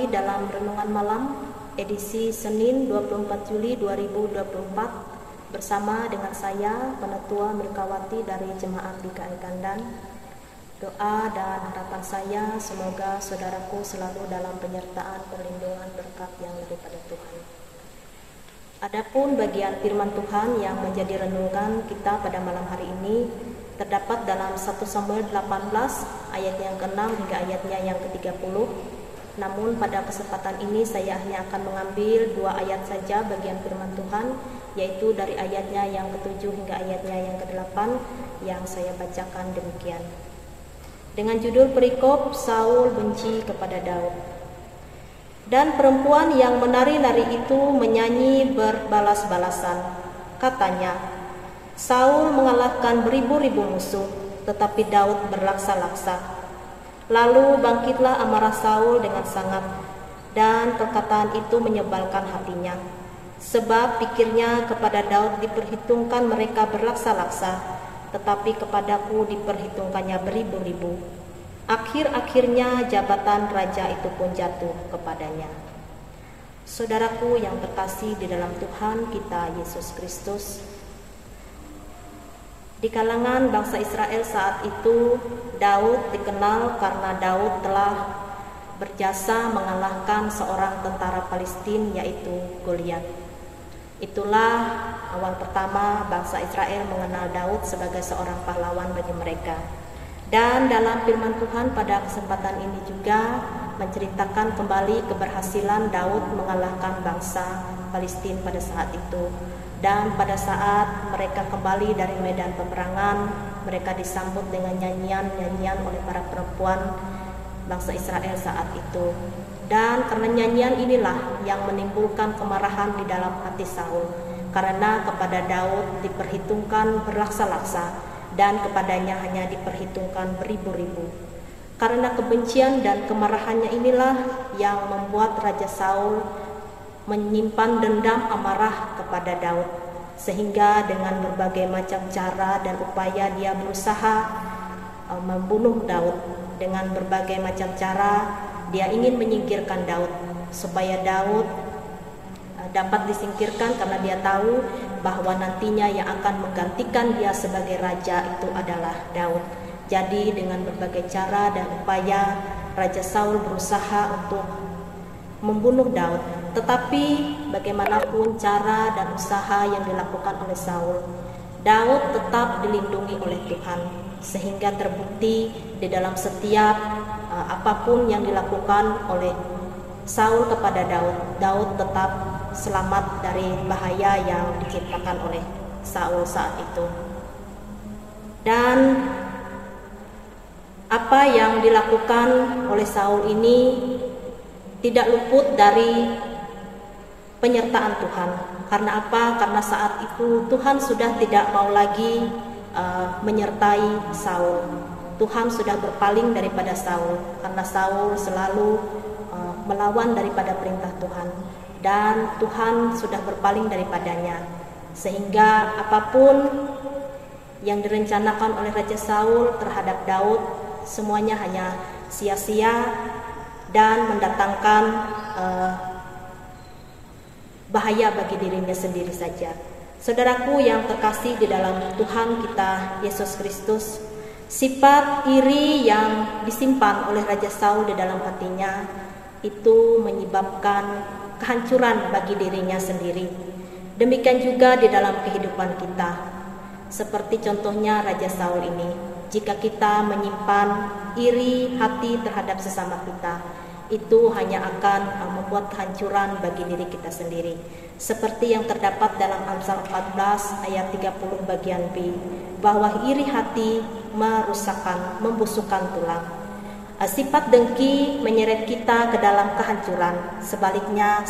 kembali dalam Renungan Malam edisi Senin 24 Juli 2024 bersama dengan saya, Penetua Milkawati dari Jemaat GKI Kandan. Doa dan harapan saya semoga saudaraku selalu dalam penyertaan perlindungan berkat yang daripada Tuhan. Adapun bagian firman Tuhan yang menjadi renungan kita pada malam hari ini terdapat dalam 1 Samuel 18 ayat yang ke-6 hingga ayatnya yang ke-30. Namun pada kesempatan ini saya hanya akan mengambil 2 ayat saja bagian firman Tuhan, yaitu dari ayatnya yang ke-7 hingga ayatnya yang ke-8 yang saya bacakan demikian. Dengan judul perikop, Saul benci kepada Daud. Dan perempuan yang menari-nari itu menyanyi berbalas-balasan. Katanya, Saul mengalahkan beribu-ribu musuh, tetapi Daud berlaksa-laksa. Lalu bangkitlah amarah Saul dengan sangat, dan perkataan itu menyebalkan hatinya. Sebab pikirnya kepada Daud diperhitungkan mereka berlaksa-laksa, tetapi kepadaku diperhitungkannya beribu-ribu. Akhir-akhirnya jabatan raja itu pun jatuh kepadanya. Saudaraku yang terkasih di dalam Tuhan kita Yesus Kristus, di kalangan bangsa Israel saat itu, Daud dikenal karena Daud telah berjasa mengalahkan seorang tentara Palestina, yaitu Goliat. Itulah awal pertama bangsa Israel mengenal Daud sebagai seorang pahlawan bagi mereka. Dan dalam firman Tuhan pada kesempatan ini juga menceritakan kembali keberhasilan Daud mengalahkan bangsa Palestina pada saat itu. Dan pada saat mereka kembali dari medan peperangan, mereka disambut dengan nyanyian-nyanyian oleh para perempuan bangsa Israel saat itu. Dan karena nyanyian inilah yang menimbulkan kemarahan di dalam hati Saul, karena kepada Daud diperhitungkan berlaksa-laksa dan kepadanya hanya diperhitungkan beribu-ribu. Karena kebencian dan kemarahannya inilah yang membuat Raja Saul menyimpan dendam amarah kepada Daud, sehingga dengan berbagai macam cara dan upaya dia berusaha membunuh Daud. Dengan berbagai macam cara dia ingin menyingkirkan Daud, supaya Daud dapat disingkirkan karena dia tahu bahwa nantinya yang akan menggantikan dia sebagai raja itu adalah Daud. Jadi dengan berbagai cara dan upaya Raja Saul berusaha untuk membunuh Daud. Tetapi bagaimanapun cara dan usaha yang dilakukan oleh Saul, Daud tetap dilindungi oleh Tuhan, sehingga terbukti di dalam setiap apapun yang dilakukan oleh Saul kepada Daud, Daud tetap selamat dari bahaya yang diciptakan oleh Saul saat itu. Dan apa yang dilakukan oleh Saul ini tidak luput dari penyertaan Tuhan. Karena apa? Karena saat itu Tuhan sudah tidak mau lagi menyertai Saul. Tuhan sudah berpaling daripada Saul, karena Saul selalu melawan daripada perintah Tuhan, dan Tuhan sudah berpaling daripadanya, sehingga apapun yang direncanakan oleh Raja Saul terhadap Daud semuanya hanya sia-sia dan mendatangkan bahaya bagi dirinya sendiri saja. Saudaraku yang terkasih di dalam Tuhan kita Yesus Kristus, sifat iri yang disimpan oleh Raja Saul di dalam hatinya itu menyebabkan kehancuran bagi dirinya sendiri. Demikian juga di dalam kehidupan kita. Seperti contohnya Raja Saul ini, jika kita menyimpan iri hati terhadap sesama kita, itu hanya akan membuat kehancuran bagi diri kita sendiri. Seperti yang terdapat dalam Amsal 14 ayat 30 bagian B, bahwa iri hati merusakkan, membusukkan tulang. Sifat dengki menyeret kita ke dalam kehancuran. Sebaliknya,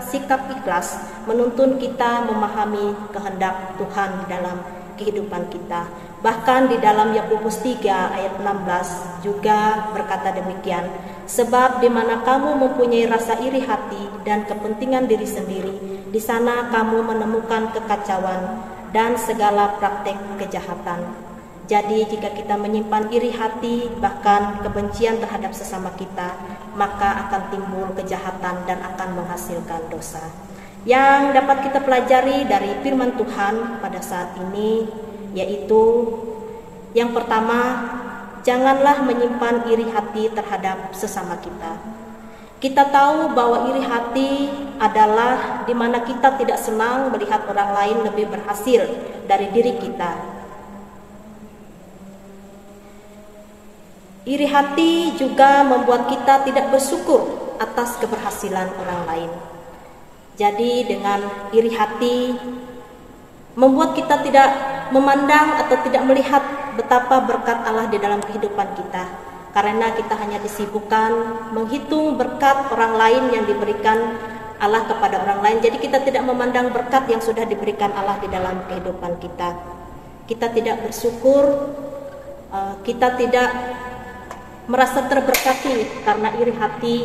sikap ikhlas menuntun kita memahami kehendak Tuhan di dalam kehidupan kita. Bahkan di dalam Yakobus 3 ayat 16 juga berkata demikian, sebab di mana kamu mempunyai rasa iri hati dan kepentingan diri sendiri, di sana kamu menemukan kekacauan dan segala praktek kejahatan. Jadi jika kita menyimpan iri hati, bahkan kebencian terhadap sesama kita, maka akan timbul kejahatan dan akan menghasilkan dosa. Yang dapat kita pelajari dari firman Tuhan pada saat ini, yaitu yang pertama, janganlah menyimpan iri hati terhadap sesama kita. Kita tahu bahwa iri hati adalah di mana kita tidak senang melihat orang lain lebih berhasil dari diri kita. Iri hati juga membuat kita tidak bersyukur atas keberhasilan orang lain. Jadi dengan iri hati membuat kita tidak memandang atau tidak melihat betapa berkat Allah di dalam kehidupan kita. Karena kita hanya disibukkan menghitung berkat orang lain yang diberikan Allah kepada orang lain. Jadi kita tidak memandang berkat yang sudah diberikan Allah di dalam kehidupan kita. Kita tidak bersyukur, kita tidak merasa terberkati karena iri hati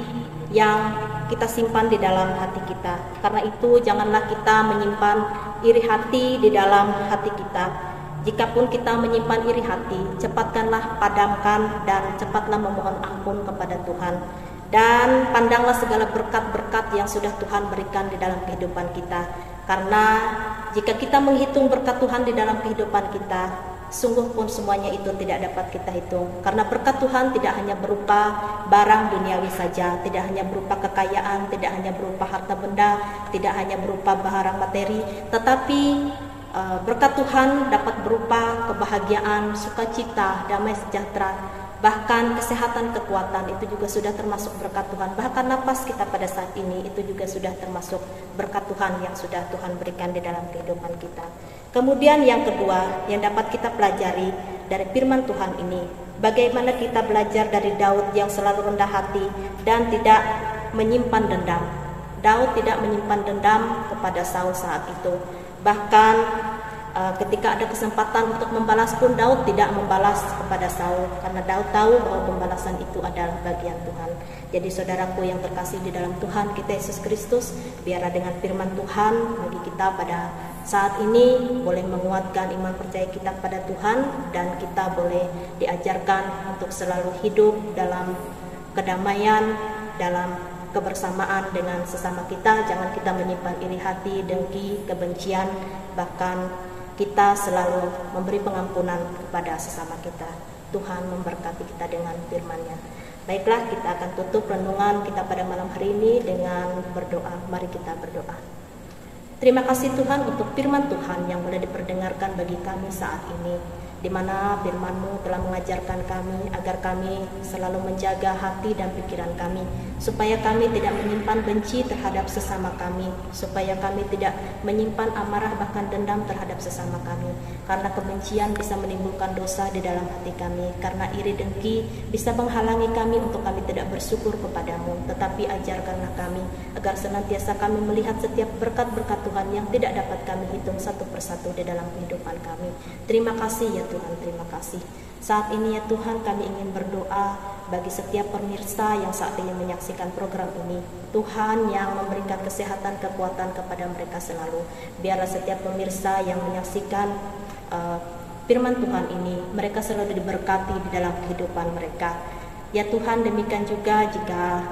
yang kita simpan di dalam hati kita. Karena itu janganlah kita menyimpan iri hati di dalam hati kita. Jikapun kita menyimpan iri hati, cepatkanlah padamkan dan cepatlah memohon ampun kepada Tuhan. Dan pandanglah segala berkat-berkat yang sudah Tuhan berikan di dalam kehidupan kita. Karena jika kita menghitung berkat Tuhan di dalam kehidupan kita, sungguh pun semuanya itu tidak dapat kita hitung. Karena berkat Tuhan tidak hanya berupa barang duniawi saja, tidak hanya berupa kekayaan, tidak hanya berupa harta benda, tidak hanya berupa barang materi, tetapi berkat Tuhan dapat berupa kebahagiaan, sukacita, damai sejahtera, bahkan kesehatan, kekuatan, itu juga sudah termasuk berkat Tuhan. Bahkan napas kita pada saat ini itu juga sudah termasuk berkat Tuhan yang sudah Tuhan berikan di dalam kehidupan kita. Kemudian yang kedua yang dapat kita pelajari dari firman Tuhan ini, bagaimana kita belajar dari Daud yang selalu rendah hati dan tidak menyimpan dendam. Daud tidak menyimpan dendam kepada Saul saat itu. Bahkan ketika ada kesempatan untuk membalas pun Daud tidak membalas kepada Saul, karena Daud tahu bahwa pembalasan itu adalah bagian Tuhan. Jadi saudaraku yang terkasih di dalam Tuhan kita Yesus Kristus, biarlah dengan firman Tuhan bagi kita pada saat ini boleh menguatkan iman percaya kita pada Tuhan, dan kita boleh diajarkan untuk selalu hidup dalam kedamaian, dalam kebersamaan dengan sesama kita. Jangan kita menyimpan iri hati, dengki, kebencian, bahkan kita selalu memberi pengampunan kepada sesama kita. Tuhan memberkati kita dengan firman-Nya. Baiklah, kita akan tutup renungan kita pada malam hari ini dengan berdoa. Mari kita berdoa. Terima kasih Tuhan untuk firman Tuhan yang boleh diperdengarkan bagi kami saat ini, di mana firman-Mu telah mengajarkan kami agar kami selalu menjaga hati dan pikiran kami, supaya kami tidak menyimpan benci terhadap sesama kami, supaya kami tidak menyimpan amarah bahkan dendam terhadap sesama kami, karena kebencian bisa menimbulkan dosa di dalam hati kami, karena iri dengki bisa menghalangi kami untuk kami tidak bersyukur kepadamu. Tetapi ajarkanlah kami agar senantiasa kami melihat setiap berkat-berkat Tuhan yang tidak dapat kami hitung satu persatu di dalam kehidupan kami. Terima kasih ya Tuhan, terima kasih. Saat ini ya Tuhan, kami ingin berdoa bagi setiap pemirsa yang saat ini menyaksikan program ini. Tuhan yang memberikan kesehatan, kekuatan kepada mereka selalu. Biarlah setiap pemirsa yang menyaksikan firman Tuhan ini, mereka selalu diberkati di dalam kehidupan mereka. Ya Tuhan, demikian juga jika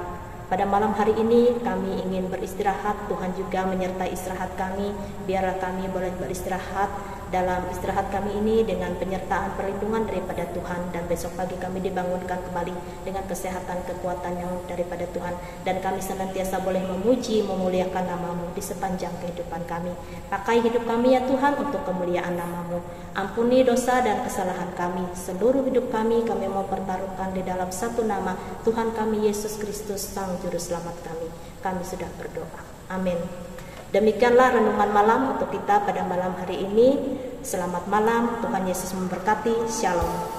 pada malam hari ini kami ingin beristirahat, Tuhan juga menyertai istirahat kami. Biarlah kami boleh beristirahat dalam istirahat kami ini dengan penyertaan perlindungan daripada Tuhan, dan besok pagi kami dibangunkan kembali dengan kesehatan, kekuatan yang daripada Tuhan, dan kami senantiasa boleh memuji, memuliakan nama-Mu di sepanjang kehidupan kami. Pakai hidup kami ya Tuhan untuk kemuliaan nama-Mu. Ampuni dosa dan kesalahan kami. Seluruh hidup kami mau pertaruhkan di dalam satu nama, Tuhan kami Yesus Kristus, Sang Juru Selamat kami. Kami sudah berdoa. Amin. Demikianlah renungan malam untuk kita pada malam hari ini. Selamat malam, Tuhan Yesus memberkati. Shalom.